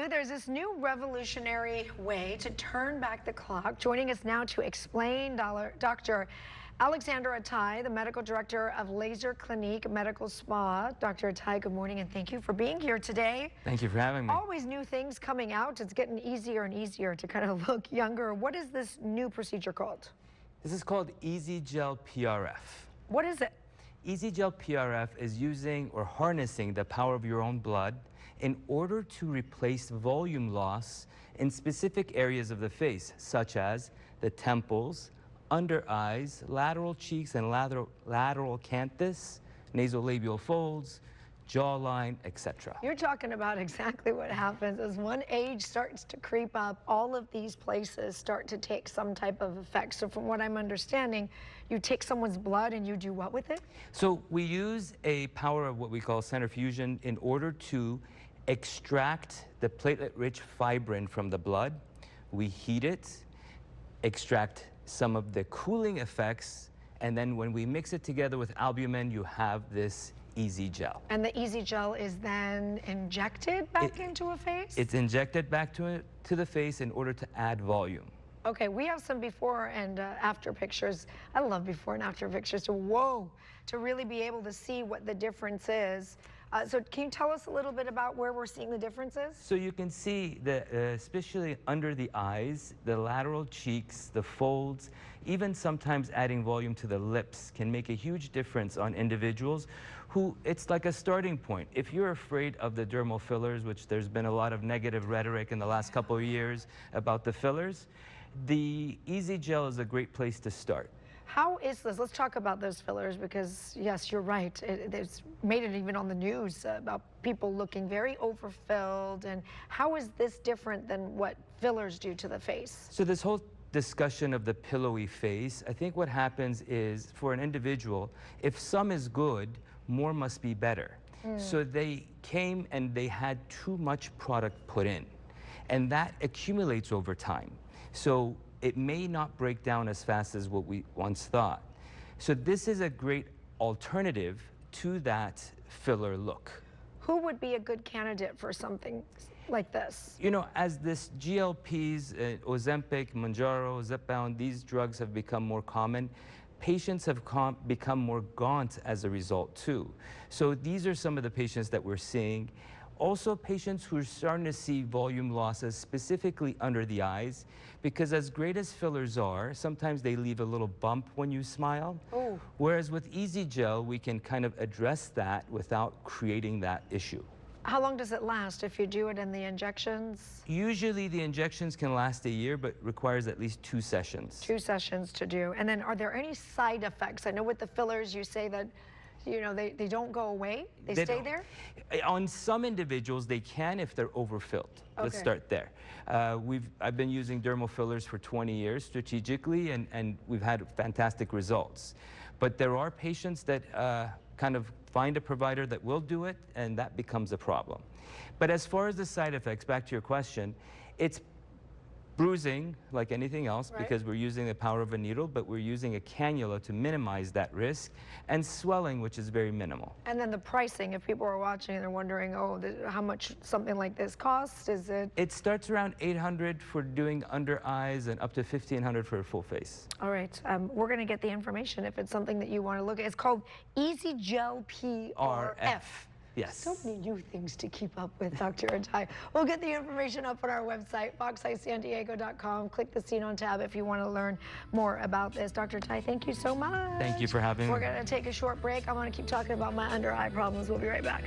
Actually, there's this new revolutionary way to turn back the clock. Joining us now to explain, Dr. Alexander Ataii, the medical director of Laser Clinique Medical Spa. Dr. Ataii, good morning, and thank you for being here today. Thank you for having me. Always new things coming out. It's getting easier and easier to kind of look younger. What is this new procedure called? This is called EZ Gel PRF. What is it? EZ Gel PRF is using or harnessing the power of your own blood in order to replace volume loss in specific areas of the face, such as the temples, under eyes, lateral cheeks and lateral canthus, nasolabial folds, jawline, etc. You're talking about exactly what happens as one age starts to creep up, all of these places start to take some type of effect. So from what I'm understanding, you take someone's blood and you do what with it? So we use a power of what we call centrifusion in order to extract the platelet-rich fibrin from the blood. We heat it, extract some of the cooling effects, and then when we mix it together with albumin, you have this EZ Gel. And the EZ Gel is then injected back into a face? It's injected back to the face in order to add volume. Okay, we have some before and after pictures. I love before and after pictures. So, whoa, to really be able to see what the difference is. So can you tell us a little bit about where we're seeing the differences? So you can see that especially under the eyes, the lateral cheeks, the folds, even sometimes adding volume to the lips can make a huge difference on individuals who, it's like a starting point. If you're afraid of the dermal fillers, which there's been a lot of negative rhetoric in the last couple of years about the fillers, the EZ Gel is a great place to start. How is this? Let's talk about those fillers because, yes, you're right. It's made it even on the news about people looking very overfilled. And how is this different than what fillers do to the face? So this whole discussion of the pillowy face, I think what happens is for an individual, if some is good, more must be better. So they came and they had too much product put in, and that accumulates over time. So it may not break down as fast as what we once thought. So this is a great alternative to that filler look. Who would be a good candidate for something like this? You know, as this GLPs, Ozempic, Mounjaro, Zepbound, these drugs have become more common, patients have become more gaunt as a result too. So these are some of the patients that we're seeing. Also, patients who are starting to see volume losses specifically under the eyes, because as great as fillers are, sometimes they leave a little bump when you smile. Oh. Whereas with EZ Gel, we can kind of address that without creating that issue. How long does it last if you do it in the injections? Usually the injections can last a year, but requires at least 2 sessions. 2 sessions to do. And then are there any side effects? I know with the fillers you say that they don't go away, they stay there? On some individuals, they can if they're overfilled. Okay. Let's start there. I've been using dermal fillers for 20 years strategically, and we've had fantastic results. But there are patients that kind of find a provider that will do it, and that becomes a problem. But as far as the side effects, back to your question, it's bruising like anything else, right, because we're using the power of a needle, but we're using a cannula to minimize that risk, and swelling, which is very minimal. And then the pricing, if people are watching and they're wondering, oh, how much something like this costs, is it? It starts around $800 for doing under eyes and up to $1,500 for a full face. All right, we're gonna get the information if it's something that you wanna look at. It's called EZ Gel PRF. Yes. So many new things to keep up with, Dr. Ataii. We'll get the information up on our website, foxeyesandiego.com. Click the Seen On tab if you want to learn more about this. Dr. Ataii, thank you so much. Thank you for having me. We're going to take a short break. I want to keep talking about my under eye problems. We'll be right back.